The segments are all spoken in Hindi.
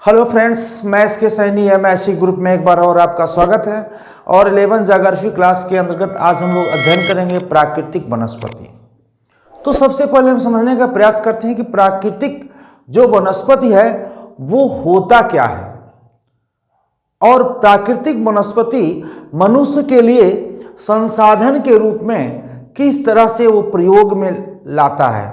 हेलो फ्रेंड्स, मैं इसके सैनी MSc ग्रुप में एक बार और आपका स्वागत है। और 11 ज्योग्राफी क्लास के अंतर्गत आज हम लोग अध्ययन करेंगे प्राकृतिक वनस्पति। तो सबसे पहले हम समझने का प्रयास करते हैं कि प्राकृतिक जो वनस्पति है वो होता क्या है और प्राकृतिक वनस्पति मनुष्य के लिए संसाधन के रूप में किस तरह से वो प्रयोग में लाता है।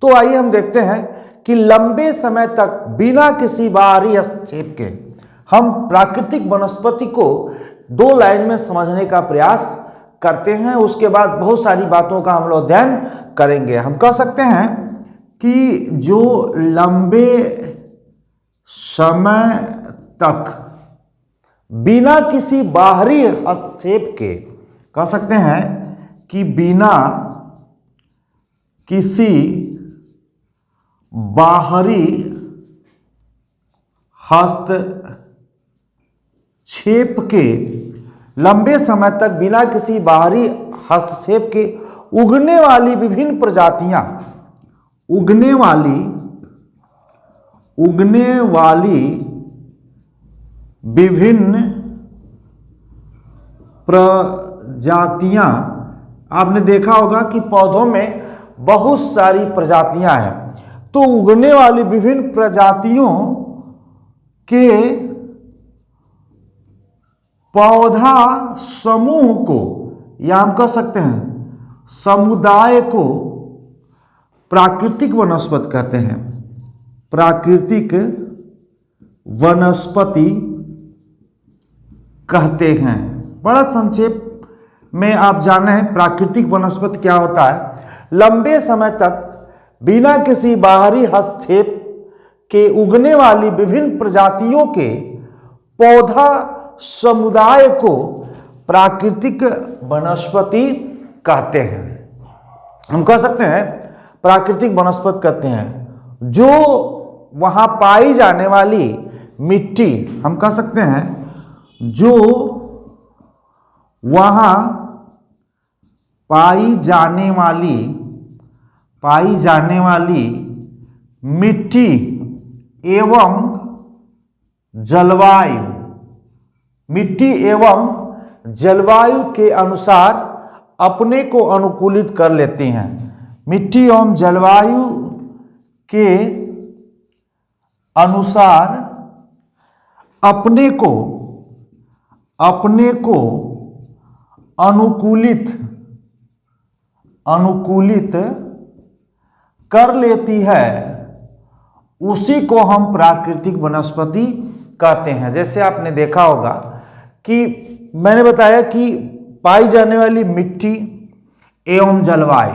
तो आइए हम देखते हैं कि लंबे समय तक बिना किसी बाहरी हस्तक्षेप के हम प्राकृतिक वनस्पति को दो लाइन में समझने का प्रयास करते हैं। उसके बाद बहुत सारी बातों का हम लोग अध्ययन करेंगे। हम कह सकते हैं कि जो लंबे समय तक बिना किसी बाहरी हस्तक्षेप के, कह सकते हैं कि बिना किसी बाहरी हस्तक्षेप के, लंबे समय तक बिना किसी बाहरी हस्तक्षेप के उगने वाली विभिन्न प्रजातियां, उगने वाली विभिन्न प्रजातियां, आपने देखा होगा कि पौधों में बहुत सारी प्रजातियां हैं। तो उगने वाली विभिन्न प्रजातियों के पौधा समूह को, या हम कह सकते हैं समुदाय को, प्राकृतिक वनस्पति कहते हैं। प्राकृतिक वनस्पति कहते हैं। बड़ा संक्षेप में आप जाने हैं प्राकृतिक वनस्पति क्या होता है। लंबे समय तक बिना किसी बाहरी हस्तक्षेप के उगने वाली विभिन्न प्रजातियों के पौधा समुदाय को प्राकृतिक वनस्पति कहते हैं। हम कह सकते हैं प्राकृतिक वनस्पति कहते हैं जो वहां पाई जाने वाली मिट्टी, हम कह सकते हैं जो वहां पाई जाने वाली मिट्टी एवं जलवायु के अनुसार अपने को अनुकूलित कर लेते हैं। मिट्टी एवं जलवायु के अनुसार अपने को अनुकूलित कर लेती है, उसी को हम प्राकृतिक वनस्पति कहते हैं। जैसे आपने देखा होगा कि मैंने बताया कि पाई जाने वाली मिट्टी एवं जलवायु,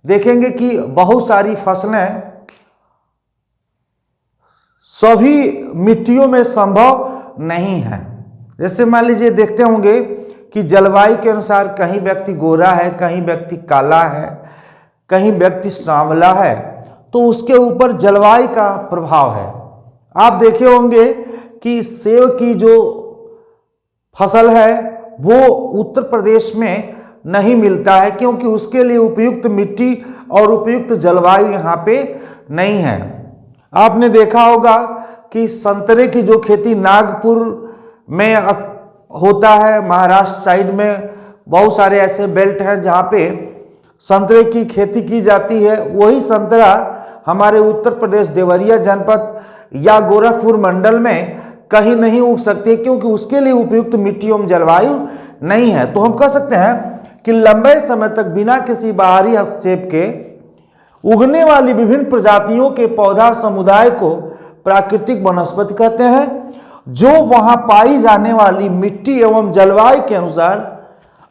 देखेंगे कि बहुत सारी फसलें सभी मिट्टियों में संभव नहीं है। जैसे मान लीजिए देखते होंगे कि जलवायु के अनुसार कहीं व्यक्ति गोरा है, कहीं व्यक्ति काला है, कहीं व्यक्ति सांवला है, तो उसके ऊपर जलवायु का प्रभाव है। आप देखे होंगे कि सेब की जो फसल है वो उत्तर प्रदेश में नहीं मिलता है, क्योंकि उसके लिए उपयुक्त मिट्टी और उपयुक्त जलवायु यहाँ पे नहीं है। आपने देखा होगा कि संतरे की जो खेती नागपुर में होता है, महाराष्ट्र साइड में बहुत सारे ऐसे बेल्ट हैं जहाँ पे संतरे की खेती की जाती है। वही संतरा हमारे उत्तर प्रदेश देवरिया जनपद या गोरखपुर मंडल में कहीं नहीं उग सकती, क्योंकि उसके लिए उपयुक्त मिट्टी एवं जलवायु नहीं है। तो हम कह सकते हैं कि लंबे समय तक बिना किसी बाहरी हस्तक्षेप के उगने वाली विभिन्न प्रजातियों के पौधा समुदाय को प्राकृतिक वनस्पति कहते हैं, जो वहां पाई जाने वाली मिट्टी एवं जलवायु के अनुसार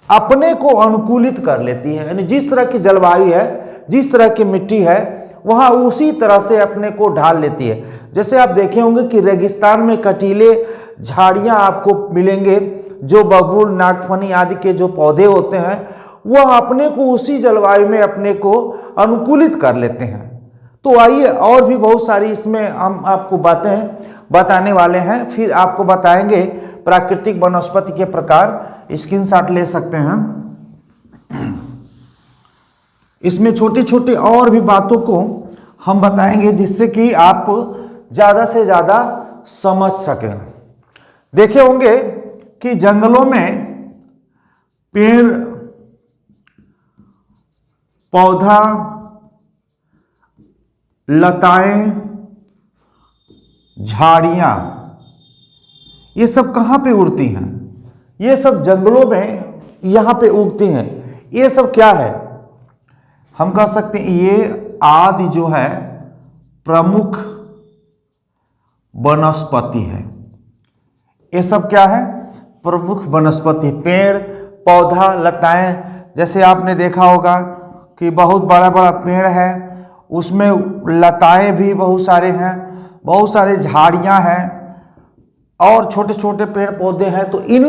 अपने को अनुकूलित कर लेती है। यानी जिस तरह की जलवायु है, जिस तरह की मिट्टी है, वहां उसी तरह से अपने को ढाल लेती है। जैसे आप देखे होंगे कि रेगिस्तान में कटीले झाड़ियां आपको मिलेंगे, जो बबूल, नागफनी आदि के जो पौधे होते हैं वह अपने को उसी जलवायु में अपने को अनुकूलित कर लेते हैं। तो आइए और भी बहुत सारी इसमें हम आपको बातें बताने वाले हैं, फिर आपको बताएंगे प्राकृतिक वनस्पति के प्रकार। स्क्रीनशॉट ले सकते हैं। इसमें छोटी छोटी और भी बातों को हम बताएंगे जिससे कि आप ज़्यादा से ज़्यादा समझ सकें। देखे होंगे कि जंगलों में पेड़ पौधा लताएं झाड़ियां ये सब कहाँ पे उड़ती हैं? ये सब जंगलों में यहाँ पे उगती हैं। ये सब क्या है? हम कह सकते हैं ये आदि जो है प्रमुख वनस्पति है। ये सब क्या है? प्रमुख वनस्पति, पेड़ पौधा लताएं। जैसे आपने देखा होगा कि बहुत बड़ा बड़ा पेड़ है, उसमें लताएं भी बहुत सारे हैं, बहुत सारे झाड़ियां हैं और छोटे छोटे पेड़ पौधे हैं। तो इन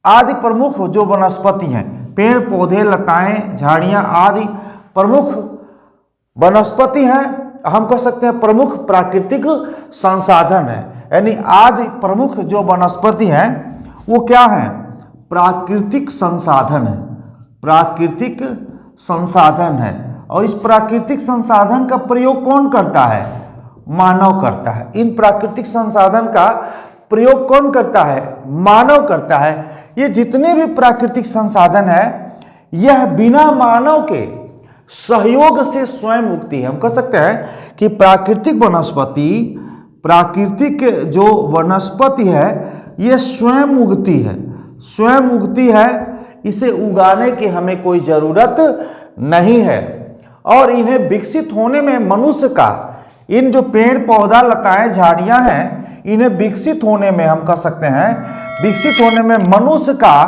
आदि प्रमुख जो वनस्पति हैं, पेड़ पौधे लताएं झाड़ियां आदि प्रमुख वनस्पति हैं, हम कह सकते हैं प्रमुख प्राकृतिक संसाधन है। यानी आदि प्रमुख जो वनस्पति हैं वो क्या है? प्राकृतिक संसाधन है, प्राकृतिक संसाधन है। और इस प्राकृतिक संसाधन का प्रयोग कौन करता है? मानव करता है। इन प्राकृतिक संसाधन का प्रयोग कौन करता है? मानव करता है। ये जितने भी प्राकृतिक संसाधन है यह बिना मानव के सहयोग से स्वयं उगती है। हम कह सकते हैं कि प्राकृतिक वनस्पति, प्राकृतिक जो वनस्पति है ये स्वयं उगती है, स्वयं उगती है। इसे उगाने की हमें कोई जरूरत नहीं है। और इन्हें विकसित होने में मनुष्य का, इन जो पेड़ पौधा लताएं झाड़ियां हैं, इन्हें विकसित होने में हम कह सकते हैं विकसित होने में मनुष्य का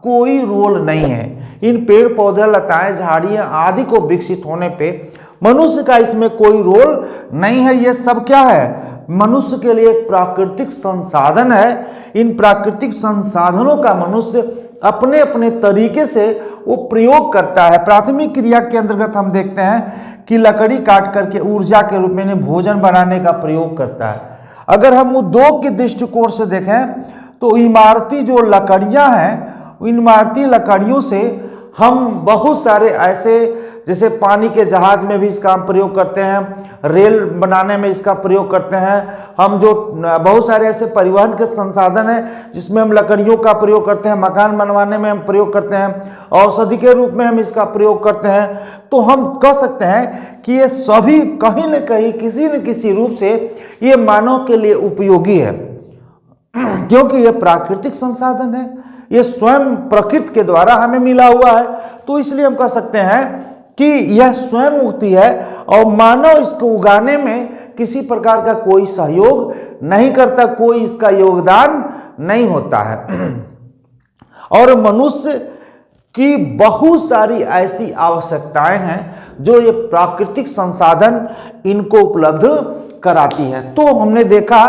कोई रोल नहीं है। इन पेड़ पौधे लताएं झाड़ियां आदि को विकसित होने पे मनुष्य का इसमें कोई रोल नहीं है। ये सब क्या है? मनुष्य के लिए एक प्राकृतिक संसाधन है। इन प्राकृतिक संसाधनों का मनुष्य अपने अपने तरीके से वो प्रयोग करता है। प्राथमिक क्रिया के अंतर्गत हम देखते हैं कि लकड़ी काट करके ऊर्जा के रूप में भोजन बनाने का प्रयोग करता है। अगर हम उद्योग के दृष्टिकोण से देखें तो इमारती जो लकड़ियां हैं, इन इमारती लकड़ियों से हम बहुत सारे ऐसे, जैसे पानी के जहाज में भी इसका हम प्रयोग करते हैं, रेल बनाने में इसका प्रयोग करते हैं। हम जो बहुत सारे ऐसे परिवहन के संसाधन हैं जिसमें हम लकड़ियों का प्रयोग करते हैं, मकान बनवाने में हम प्रयोग करते हैं, औषधि के रूप में हम इसका प्रयोग करते हैं। तो हम कह सकते हैं कि ये सभी कहीं न कहीं किसी न किसी रूप से ये मानव के लिए उपयोगी है, क्योंकि ये प्राकृतिक संसाधन है, ये स्वयं प्रकृति के द्वारा हमें मिला हुआ है। तो इसलिए हम कह सकते हैं कि यह स्वयं उगती है और मानव इसको उगाने में किसी प्रकार का कोई सहयोग नहीं करता, कोई इसका योगदान नहीं होता है। और मनुष्य की बहुत सारी ऐसी आवश्यकताएं हैं जो ये प्राकृतिक संसाधन इनको उपलब्ध कराती है। तो हमने देखा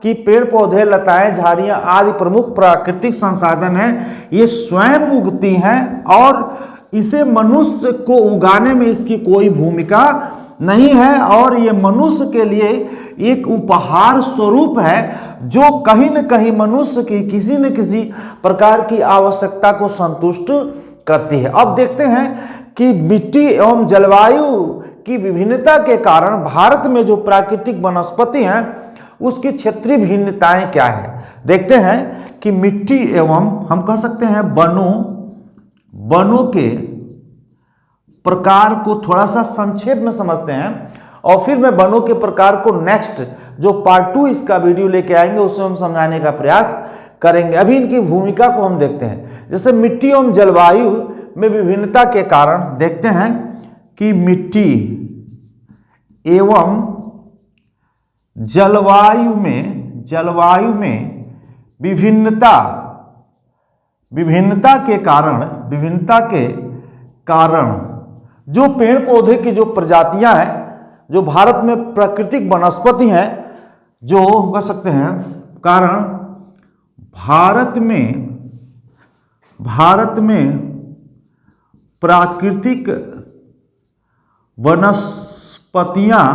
कि पेड़ पौधे लताएं झाड़ियां आदि प्रमुख प्राकृतिक संसाधन हैं, ये स्वयं उगती हैं और इसे मनुष्य को उगाने में इसकी कोई भूमिका नहीं है। और ये मनुष्य के लिए एक उपहार स्वरूप है जो कहीं न कहीं मनुष्य की किसी न किसी प्रकार की आवश्यकता को संतुष्ट करती है। अब देखते हैं कि मिट्टी एवं जलवायु की विभिन्नता के कारण भारत में जो प्राकृतिक वनस्पति हैं उसकी क्षेत्रीय भिन्नताएं क्या है। देखते हैं कि मिट्टी एवं हम कह सकते हैं वनों के प्रकार को थोड़ा सा संक्षेप में समझते हैं और फिर मैं वनों के प्रकार को नेक्स्ट जो पार्ट 2 इसका वीडियो लेके आएंगे उसमें हम समझाने का प्रयास करेंगे। अभी इनकी भूमिका को हम देखते हैं। जैसे मिट्टी एवं जलवायु में विभिन्नता के कारण देखते हैं कि मिट्टी एवं जलवायु में विभिन्नता के कारण जो पेड़ पौधे की जो प्रजातियां हैं, जो भारत में प्राकृतिक वनस्पति हैं, जो हम कह सकते हैं कारण भारत में प्राकृतिक वनस्पतियां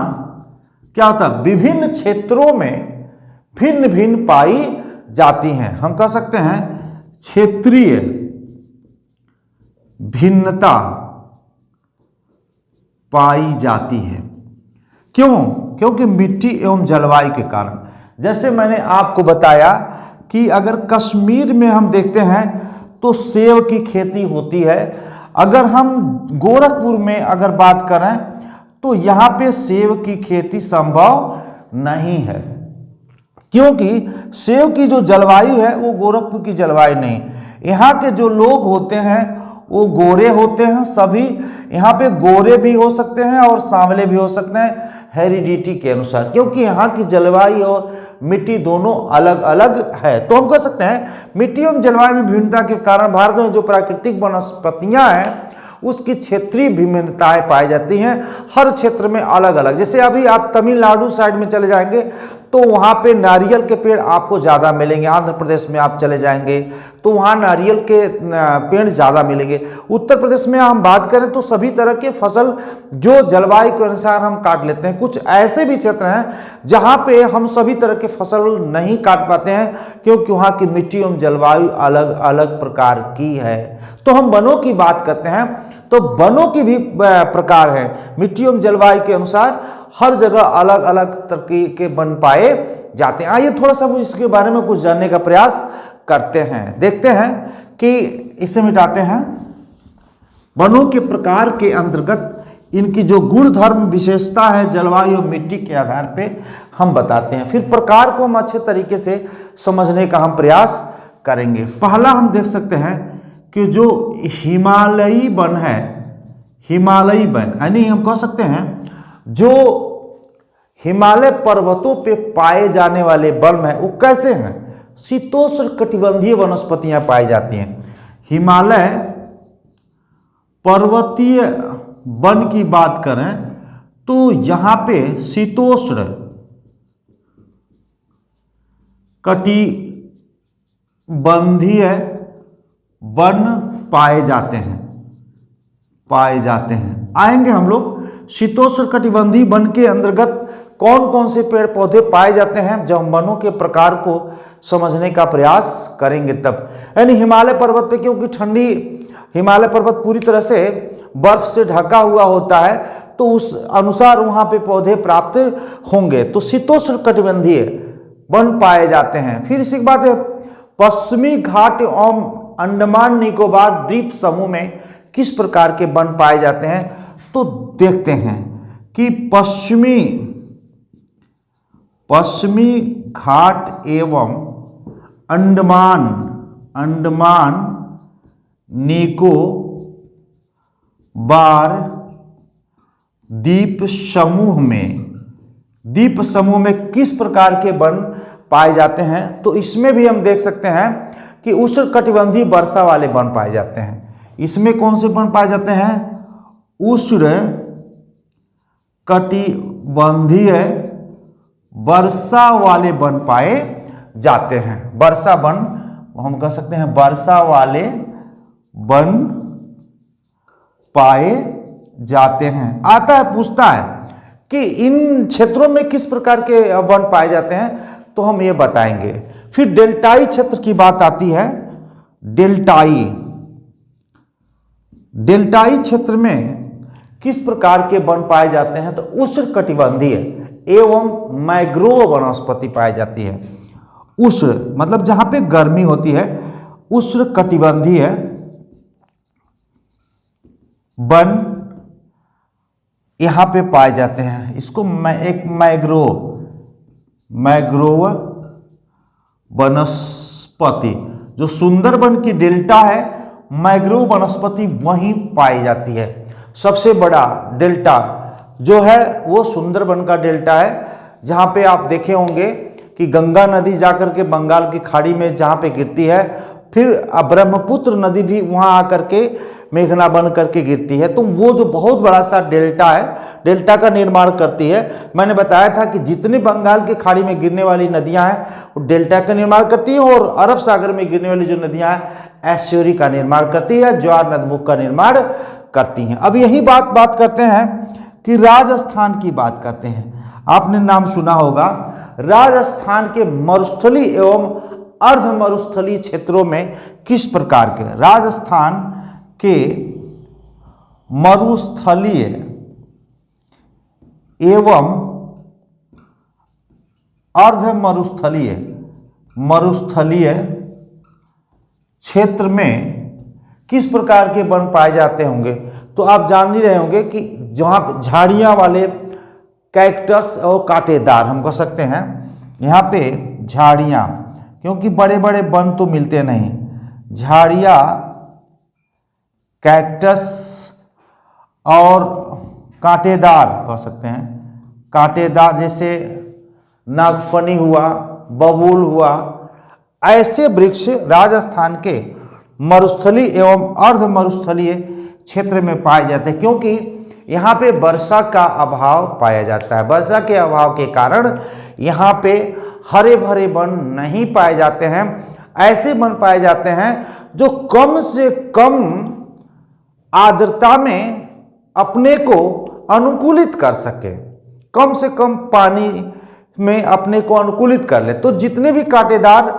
क्या होता है, विभिन्न क्षेत्रों में भिन्न भिन्न पाई जाती हैं। हम कह सकते हैं क्षेत्रीय भिन्नता पाई जाती है। क्यों? क्योंकि मिट्टी एवं जलवायु के कारण। जैसे मैंने आपको बताया कि अगर कश्मीर में हम देखते हैं तो सेब की खेती होती है। अगर हम गोरखपुर में अगर बात करें तो यहाँ पे सेब की खेती संभव नहीं है, क्योंकि सेब की जो जलवायु है वो गोरखपुर की जलवायु नहीं। यहाँ के जो लोग होते हैं वो गोरे होते हैं, सभी यहाँ पे गोरे भी हो सकते हैं और सांवले भी हो सकते हैं हेरिडिटी के अनुसार, क्योंकि यहाँ की जलवायु और मिट्टी दोनों अलग अलग है। तो हम कह सकते हैं मिट्टी एवं जलवायु में विभिन्नता के कारण भारत में जो प्राकृतिक वनस्पतियां हैं उसकी क्षेत्रीय विभिन्नताएं पाई जाती हैं, हर क्षेत्र में अलग अलग। जैसे अभी आप तमिलनाडु साइड में चले जाएंगे तो वहाँ पे नारियल के पेड़ आपको ज़्यादा मिलेंगे। आंध्र प्रदेश में आप चले जाएंगे तो वहाँ नारियल के पेड़ ज़्यादा मिलेंगे। उत्तर प्रदेश में हम बात करें तो सभी तरह के फसल जो जलवायु के अनुसार हम काट लेते हैं। कुछ ऐसे भी क्षेत्र हैं जहाँ पे हम सभी तरह के फसल नहीं काट पाते हैं, क्योंकि वहाँ की मिट्टी एवं जलवायु अलग अलग प्रकार की है। तो हम वनों की बात करते हैं तो वनों की भी प्रकार है, मिट्टी एवं जलवायु के अनुसार हर जगह अलग अलग तरह के वन पाए जाते हैं। आइए थोड़ा सा इसके बारे में कुछ जानने का प्रयास करते हैं। देखते हैं कि इसे मिटाते हैं। वनों के प्रकार के अंतर्गत इनकी जो गुण धर्म विशेषता है जलवायु और मिट्टी के आधार पे हम बताते हैं, फिर प्रकार को हम अच्छे तरीके से समझने का हम प्रयास करेंगे। पहला हम देख सकते हैं कि जो हिमालयी वन है, हिमालयी वन यानी हम कह सकते हैं जो हिमालय पर्वतों पे पाए जाने वाले वन है वो कैसे हैं, शीतोष्ण कटिबंधीय वनस्पतियां पाई जाती हैं। हिमालय पर्वतीय वन की बात करें तो यहाँ पे शीतोष्ण कटिबंधीय वन पाए जाते हैं। आएंगे हम लोग शीतोष्ण कटिबंधीय वन के अंतर्गत कौन कौन से पेड़ पौधे पाए जाते हैं, जब हम वनों के प्रकार को समझने का प्रयास करेंगे तब। यानी हिमालय पर्वत पे, क्योंकि ठंडी हिमालय पर्वत पूरी तरह से बर्फ से ढका हुआ होता है तो उस अनुसार वहां पे पौधे प्राप्त होंगे। तो शीतोष्ण कटिबंधीय वन पाए जाते हैं। फिर इसी के बाद पश्चिमी घाट एवं अंडमान निकोबार द्वीप समूह में किस प्रकार के वन पाए जाते हैं, तो देखते हैं कि पश्चिमी घाट एवं अंडमान निकोबार द्वीप समूह में किस प्रकार के वन पाए जाते हैं, तो इसमें भी हम देख सकते हैं कि उष्ण कटिबंधीय वर्षा वाले वन पाए जाते हैं। इसमें कौन से वन पाए जाते हैं, उष्ण कटिबंधीय वर्षा वाले वन पाए जाते हैं। वर्षा वन हम कह सकते हैं वर्षा वाले वन पाए जाते हैं। आता है पूछता है कि इन क्षेत्रों में किस प्रकार के वन पाए जाते हैं, तो हम ये बताएंगे। फिर डेल्टाई क्षेत्र की बात आती है। डेल्टाई क्षेत्र में किस प्रकार के वन पाए जाते हैं, तो उष्ण कटिबंधीय एवं मैग्रोव वनस्पति पाई जाती है। उष्ण मतलब जहां पे गर्मी होती है, उष्ण कटिबंधीय वन यहां पे पाए जाते हैं। इसको एक मैग्रोव वनस्पति, जो सुंदरबन की डेल्टा है, मैग्रोव वनस्पति वहीं पाई जाती है। सबसे बड़ा डेल्टा जो है वो सुंदरबन का डेल्टा है, जहां पे आप देखे होंगे कि गंगा नदी जाकर के बंगाल की खाड़ी में जहां पे गिरती है, फिर ब्रह्मपुत्र नदी भी वहां आकर के मेघना बन करके गिरती है। तो वो जो बहुत बड़ा सा डेल्टा है, डेल्टा का निर्माण करती है। मैंने बताया था कि जितने बंगाल की खाड़ी में गिरने वाली नदियां हैं वो डेल्टा का निर्माण करती है, और अरब सागर में गिरने वाली जो नदियां हैं एस्चुरी का निर्माण करती है, ज्वार नदमुख का निर्माण करती हैं। अब यही बात करते हैं कि राजस्थान की बात करते हैं। आपने नाम सुना होगा, राजस्थान के मरुस्थली एवं अर्ध मरुस्थलीय क्षेत्रों में किस प्रकार के, राजस्थान के मरुस्थलीय एवं अर्ध मरुस्थलीय क्षेत्र में किस प्रकार के वन पाए जाते होंगे? तो आप जान ही रहे होंगे कि जहाँ झाड़ियाँ वाले कैक्टस और कांटेदार हम कह सकते हैं, यहाँ पे झाड़ियाँ, क्योंकि बड़े बड़े वन तो मिलते नहीं, झाड़ियाँ, कैक्टस और कांटेदार कह सकते हैं, कांटेदार जैसे नागफनी हुआ, बबूल हुआ, ऐसे वृक्ष राजस्थान के मरुस्थलीय एवं अर्ध मरुस्थलीय क्षेत्र में पाए जाते हैं, क्योंकि यहाँ पे वर्षा का अभाव पाया जाता है। वर्षा के अभाव के कारण यहाँ पे हरे भरे वन नहीं पाए जाते हैं। ऐसे वन पाए जाते हैं जो कम से कम आर्द्रता में अपने को अनुकूलित कर सके, कम से कम पानी में अपने को अनुकूलित कर ले। तो जितने भी कांटेदार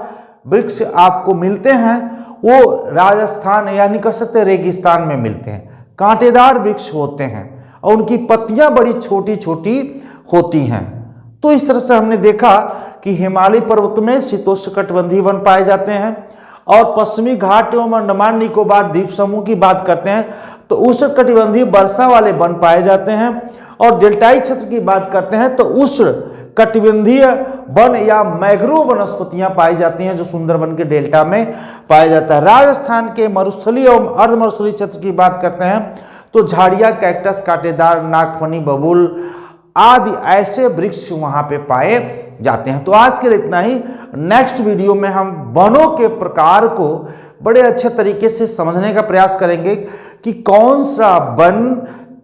वृक्ष आपको मिलते हैं वो राजस्थान यानी कह सकते हैं रेगिस्तान में मिलते हैं, कांटेदार वृक्ष होते हैं और उनकी पत्तियां बड़ी छोटी छोटी होती हैं। तो इस तरह से हमने देखा कि हिमालय पर्वत में शीतोष्णकटिबंधीय वन पाए जाते हैं, और पश्चिमी घाट एवं अंडमान निकोबार द्वीप समूह की बात करते हैं तो उष्णकटिबंधीय वर्षा वाले वन पाए जाते हैं, और डेल्टाई क्षेत्र की बात करते हैं तो उष्णकटिबंधीय वन या मैग्रोव वनस्पतियां पाई जाती हैं जो सुंदरवन के डेल्टा में पाया जाता है। राजस्थान के मरुस्थलीय एवं अर्ध मरुस्थलीय क्षेत्र की बात करते हैं तो झाड़ियाँ, कैक्टस, कांटेदार, नागफनी, बबूल आदि ऐसे वृक्ष वहां पे पाए जाते हैं। तो आज के लिए इतना ही। नेक्स्ट वीडियो में हम वनों के प्रकार को बड़े अच्छे तरीके से समझने का प्रयास करेंगे कि कौन सा वन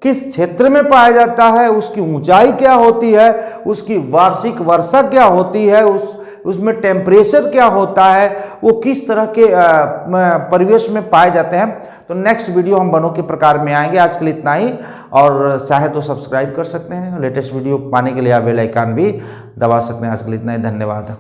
किस क्षेत्र में पाया जाता है, उसकी ऊंचाई क्या होती है, उसकी वार्षिक वर्षा क्या होती है, उसमें टेम्परेचर क्या होता है, वो किस तरह के परिवेश में पाए जाते हैं। तो नेक्स्ट वीडियो हम वनों के प्रकार में आएंगे। आज के लिए इतना ही, और चाहे तो सब्सक्राइब कर सकते हैं, लेटेस्ट वीडियो पाने के लिए आप बेल आइकन भी दबा सकते हैं। आज के लिए इतना ही, धन्यवाद।